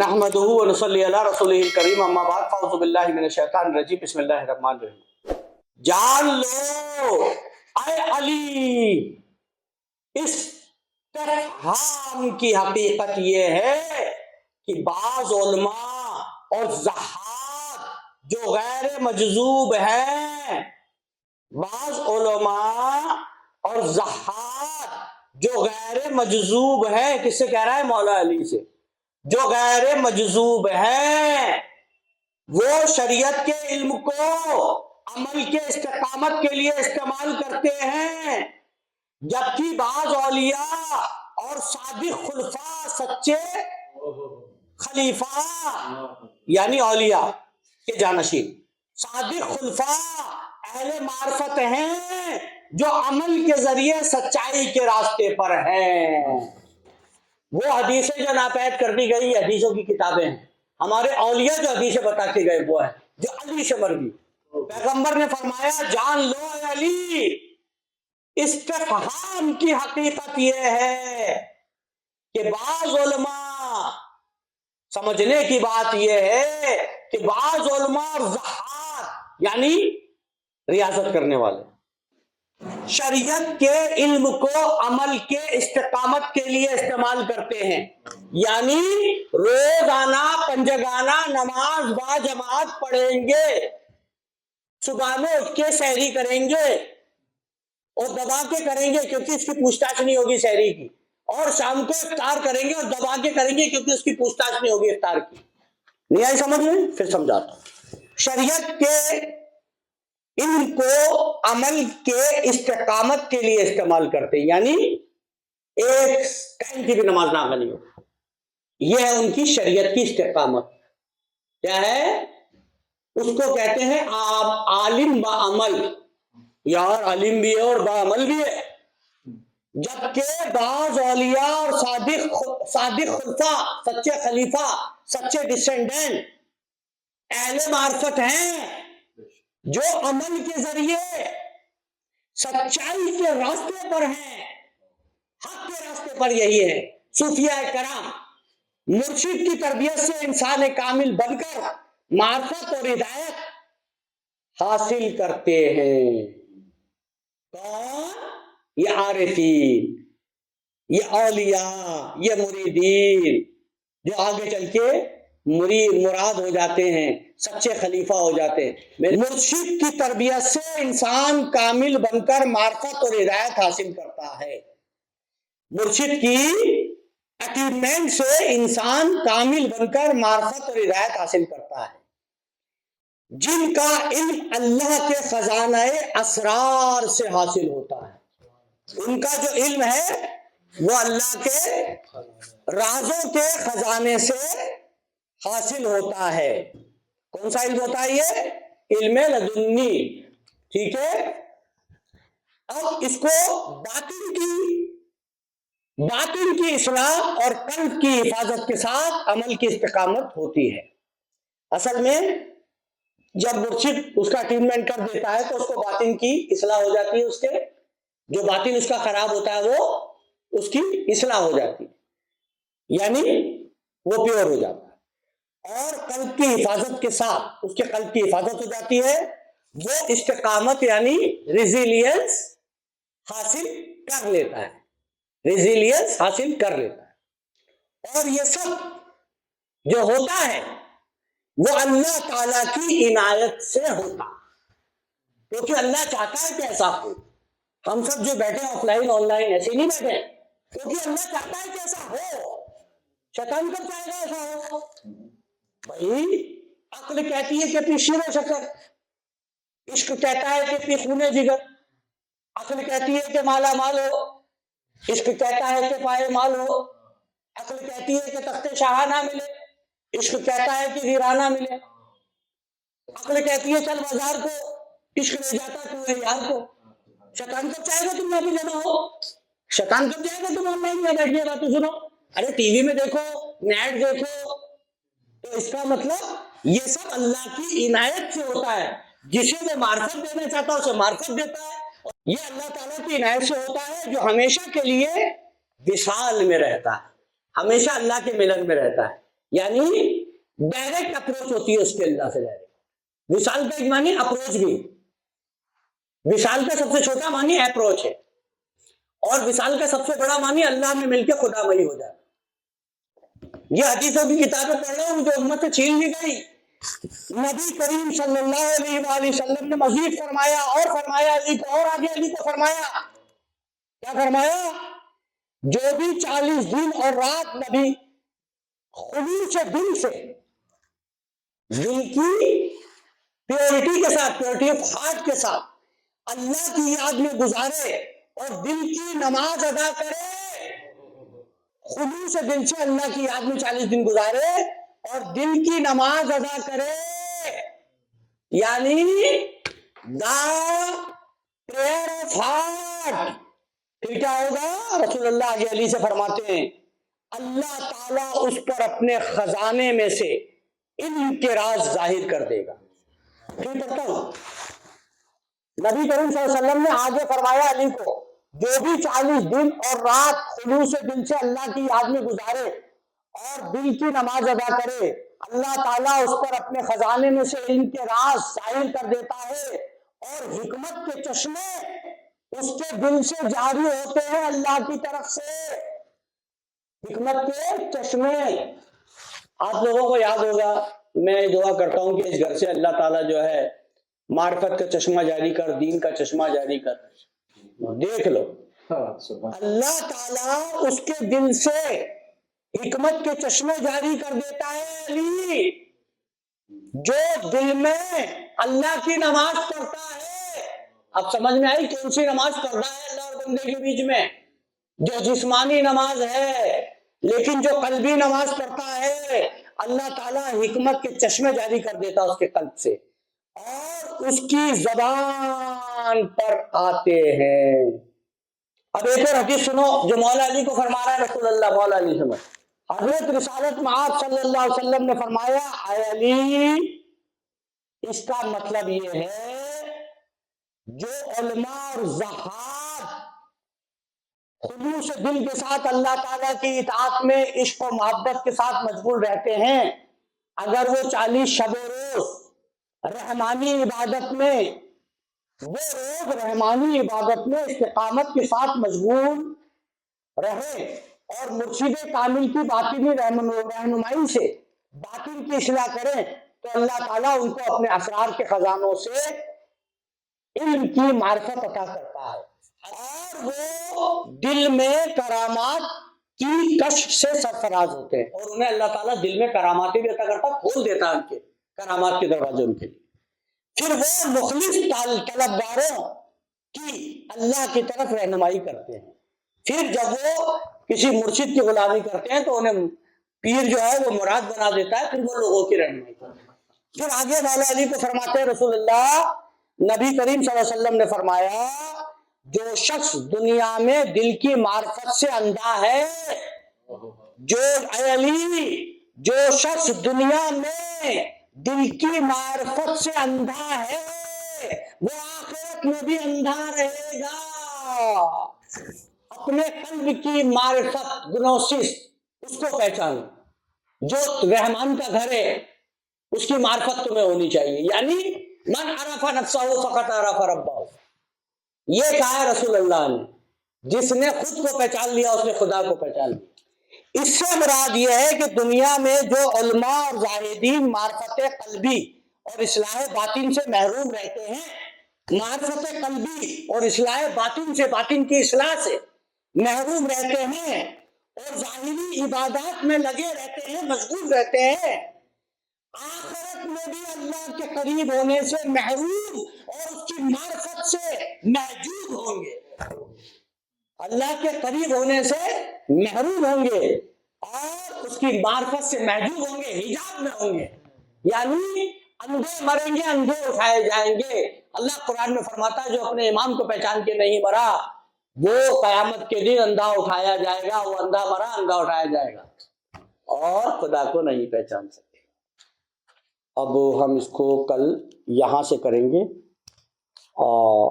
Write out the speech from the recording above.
نحمدہ و نصلی علی رسولہ الکریم اما بعد فاعوذ باللہ من الشیطان الرجیم بسم اللہ الرحمن الرحیم۔ جان لو اے علی، استفہام کی حقیقت یہ ہے کہ بعض علماء اور ضحاک جو غیر مجذوب ہیں، بعض علماء اور ضحاک جو غیر مجذوب ہیں، کس سے کہہ رہا ہے؟ مولا علی سے۔ جو غیر مجذوب ہیں وہ شریعت کے علم کو عمل کے استقامت کے لیے استعمال کرتے ہیں، جبکہ بعض اولیاء اور صادق خلفاء، سچے خلیفہ یعنی اولیاء کے جانشین، صادق خلفاء اہل معرفت ہیں جو عمل کے ذریعے سچائی کے راستے پر ہیں۔ وہ حدیثیں جو ناپید کر دی گئی حدیثوں کی کتابیں ہیں، ہمارے اولیاء جو حدیثیں بتا کے گئے وہ ہے جو علی سے مر گئی۔ پیغمبر نے فرمایا جان لو اے علی، استفہام کی حقیقت یہ ہے کہ بعض علماء، سمجھنے کی بات یہ ہے کہ بعض علماء اور ضحاک یعنی ریاضت کرنے والے شریعت کے علم کو عمل کے استقامت کے لیے استعمال کرتے ہیں، یعنی روزانہ پنجگانہ نماز با جماعت پڑھیں گے، صبح میں اٹھ کے سحری کریں گے اور دبا کے کریں گے کیونکہ اس کی پوچھ تاچھ نہیں ہوگی سحری کی، اور شام کو افطار کریں گے اور دبا کے کریں گے کیونکہ اس کی پوچھ تاچھ نہیں ہوگی افطار کی۔ نہیں آئی سمجھ میں؟ پھر سمجھاتا ہوں۔ شریعت کے علم کو عمل کے استقامت کے لیے استعمال کرتے ہیں، یعنی ایک ٹائم کی بھی نماز نہ نہیں ہو، یہ ہے ان کی شریعت کی استقامت۔ کیا ہے؟ اس کو کہتے ہیں عالم با عمل، یار عالم بھی ہے اور با عمل بھی ہے۔ جبکہ بعض اولیاء اور صادق خلفاء، سچے خلیفہ، سچے ڈسینڈنٹ اہل معرفت ہیں جو عمل کے ذریعے سچائی کے راستے پر ہیں، حق کے راستے پر یہی ہے۔ صوفیاء کرام مرشد کی تربیت سے انسان کامل بن کر معرفت اور ہدایت حاصل کرتے ہیں۔ کون؟ یہ عارفین، یہ اولیاء، یہ مریدین جو آگے چل کے مراد ہو جاتے ہیں، سچے خلیفہ ہو جاتے ہیں۔ مرشد کی تربیت سے انسان کامل بن کر معرفت اور ہدایت حاصل کرتا ہے۔ مرشد کی اٹیچمنٹ سے انسان کامل بن کر معرفت اور ہدایت حاصل کرتا ہے۔ جن کا علم اللہ کے خزانہ اسرار سے حاصل ہوتا ہے، ان کا جو علم ہے وہ اللہ کے رازوں کے خزانے سے حاصل ہوتا ہے۔ کون سا علم ہوتا ہے یہ؟ علم لدنی، ٹھیک ہے۔ اب اس کو باطن کی اصلاح اور قلب کی حفاظت کے ساتھ عمل کی استقامت ہوتی ہے۔ اصل میں جب مرشد اس کا ٹریٹمنٹ کر دیتا ہے تو اس کو باطن کی اصلاح ہو جاتی ہے، اس کے جو باطن اس کا خراب ہوتا ہے وہ اس کی اصلاح ہو جاتی ہے، یعنی وہ پیور ہو جاتا ہے، اور قلب کی حفاظت کے ساتھ اس کے قلب کی حفاظت ہو جاتی ہے، وہ استقامت یعنی ریزیلینس حاصل کر لیتا ہے، ریزیلینس حاصل کر لیتا ہے۔ اور یہ سب جو ہوتا ہے وہ اللہ تعالیٰ کی عنایت سے ہوتا، کیونکہ اللہ چاہتا ہے کہ ایسا ہو۔ ہم سب جو بیٹھے آف لائن آن لائن ایسے نہیں بیٹھے، کیونکہ اللہ چاہتا ہے کہ ایسا ہو۔ شیطان کب چاہے گا ایسا ہو؟ بھائی عقل کہتی ہے کہ پی شیر و شکر، عشق کہتا ہے کہ پی خون جگر، عقل کہتی ہے کہ مالا مال ہو، عشق کہتا ہے کہ پائے مال ہو، عقل کہتی ہے کہ تخت شاہ نہ ملے، عشق کہتا ہے کہ ویرانہ ملے، عقل کہتی ہے چل بازار کو، عشق لے جاتا تو یار کو۔ شیطان کب چاہے گا تم یہاں پہ جمع ہو؟ شیطان کب چاہے گا تم آن لائن میں بیٹھنے باتیں سنو؟ ارے ٹی وی میں دیکھو، نیٹ دیکھو۔ تو اس کا مطلب یہ سب اللہ کی عنایت سے ہوتا ہے، جسے وہ معرفت دینا چاہتا ہے اسے معرفت دیتا ہے۔ یہ اللہ تعالیٰ کی عنایت سے ہوتا ہے جو ہمیشہ کے لیے وصال میں رہتا ہے، ہمیشہ اللہ کے ملن میں رہتا ہے۔ یعنی ڈائریکٹ اپروچ ہوتی ہے اس کے اللہ سے ڈائریکٹ. وصال کا ایک معنی اپروچ بھی، وصال کا سب سے چھوٹا معنی اپروچ ہے، اور وصال کا سب سے بڑا معنی اللہ میں مل کے خدا مئی ہو جاتا. یہ حدیثوں کی کتابیں پڑھ رہا ہوں جو امت سے چھین لی گئی. نبی کریم صلی اللہ علیہ وآلہ وسلم نے مزید فرمایا، اور فرمایا علی کو، اور آگے علی کو فرمایا، کیا فرمایا؟ جو بھی 40 دن اور رات نبی خلوص دل سے، دل کی پیورٹی کے ساتھ، پیورٹی آف ہارٹ کے ساتھ اللہ کی یاد میں گزارے اور دل کی نماز ادا کرے، خلوص دل سے اللہ کی یاد میں 40 دن گزارے اور دل کی نماز ادا کرے، یعنی دا پریئر آف ہارٹ. پھر کیا ہوگا؟ رسول اللہ علیہ سے فرماتے ہیں اللہ تعالیٰ اس پر اپنے خزانے میں سے علم کے راز ظاہر کر دے گا. پھر پڑھتا ہوں، نبی کریم صلی اللہ علیہ وسلم نے آگے فرمایا علی کو، جو بھی 40 دن اور رات خلوص دل سے اللہ کی یاد میں گزارے اور دل کی نماز ادا کرے، اللہ تعالیٰ اس پر اپنے خزانے میں سے علم کے راز ظاہر کر دیتا ہے اور حکمت کے چشمے اس کے دل سے جاری ہوتے ہیں اللہ کی طرف سے. حکمت کے چشمے آپ لوگوں کو یاد ہوگا، میں دعا کرتا ہوں کہ اس گھر سے اللہ تعالیٰ جو ہے معرفت کا چشمہ جاری کر، دین کا چشمہ جاری کر. دیکھ لو اللہ تعالیٰ اس کے دل سے حکمت کے چشمے جاری کر دیتا ہے. علی جو دل میں اللہ کی نماز پڑھتا ہے، اب سمجھ میں آئی کون سی نماز پڑھ رہا ہے اللہ اور بندے کے بیچ میں؟ جو جسمانی نماز ہے، لیکن جو قلبی نماز پڑھتا ہے اللہ تعالیٰ حکمت کے چشمے جاری کر دیتا اس کے قلب سے اور اس کی زبان پر آتے ہیں. اب ایک اور حدیث سنو جو مولا علی کو فرما رہا ہے رسول اللہ. مولا علی سمجھ، حضرت رسالت مآب صلی اللہ علیہ وسلم نے فرمایا، اے علی اس کا مطلب یہ ہے جو علماء اور زہاد خلوص دل کے ساتھ اللہ تعالیٰ کی اطاعت میں عشق و محبت کے ساتھ مشغول رہتے ہیں، اگر وہ 40 شب و روز رحمانی عبادت میں، وہ روز رحمانی عبادت میں استقامت کے ساتھ مشغول رہے اور مرشد کامل کی باطنی رہنمائی سے باطن کی اصلاح کریں، تو اللہ تعالیٰ ان کو اپنے اسرار کے خزانوں سے علم کی معرفت عطا کرتا ہے اور وہ دل میں کرامات کی کشف سے سرفراز ہوتے ہیں، اور انہیں اللہ تعالیٰ دل میں کرامات بھی عطا کرتا، کھول دیتا ہے ان کے کرامات کے دروازے ان کے لیے. پھر وہ مخلص طلبگاروں کی اللہ کی طرف رہنمائی کرتے ہیں. پھر جب وہ کسی مرشد کی غلامی کرتے ہیں تو انہیں پیر جو ہے وہ مراد بنا دیتا ہے، پھر وہ لوگوں کی رہنمائی کرتے ہیں. پھر آگے مولا علی کو فرماتے ہیں رسول اللہ، نبی کریم صلی اللہ علیہ وسلم نے فرمایا جو شخص دنیا میں دل کی معرفت سے اندھا ہے، اے علی جو شخص دنیا میں دل کی معرفت سے اندھا ہے وہ آخرت میں بھی اندھا رہے گا. اپنے قلب کی معرفت گنوسس اس کو پہچانو، جو رحمان کا گھر ہے اس کی معرفت تمہیں ہونی چاہیے. یعنی من عرف نفسہ فقط عرف ربہ، یہ کہا ہے رسول اللہ نے، جس نے خود کو پہچان لیا اس نے خدا کو پہچان لیا. اس سے مراد یہ ہے کہ دنیا میں جو علماء اور زاہدین معرفت قلبی اور اصلاح باطن سے محروم رہتے ہیں، معرفت قلبی اور اصلاح باطن سے، باطن کی اصلاح سے محروم رہتے ہیں اور ظاہری عبادات میں لگے رہتے ہیں، مشغول رہتے ہیں، آخرت میں بھی اللہ کے قریب ہونے سے محروم اور اس کی معرفت سے محجوب ہوں گے. اللہ کے قریب ہونے سے محروم ہوں گے اور اس کی معرفت سے محجوب ہوں گے، حجاب میں ہوں گے. یعنی اندھے مریں گے، اندھے اٹھائے جائیں گے. اللہ قرآن میں فرماتا ہے جو اپنے امام کو پہچان کے نہیں مرا وہ قیامت کے دن اندھا اٹھایا جائے گا. وہ اندھا مرا، اندھا اٹھایا جائے گا اور خدا کو نہیں پہچان سکتے. اب ہم اس کو کل یہاں سے کریں گے اور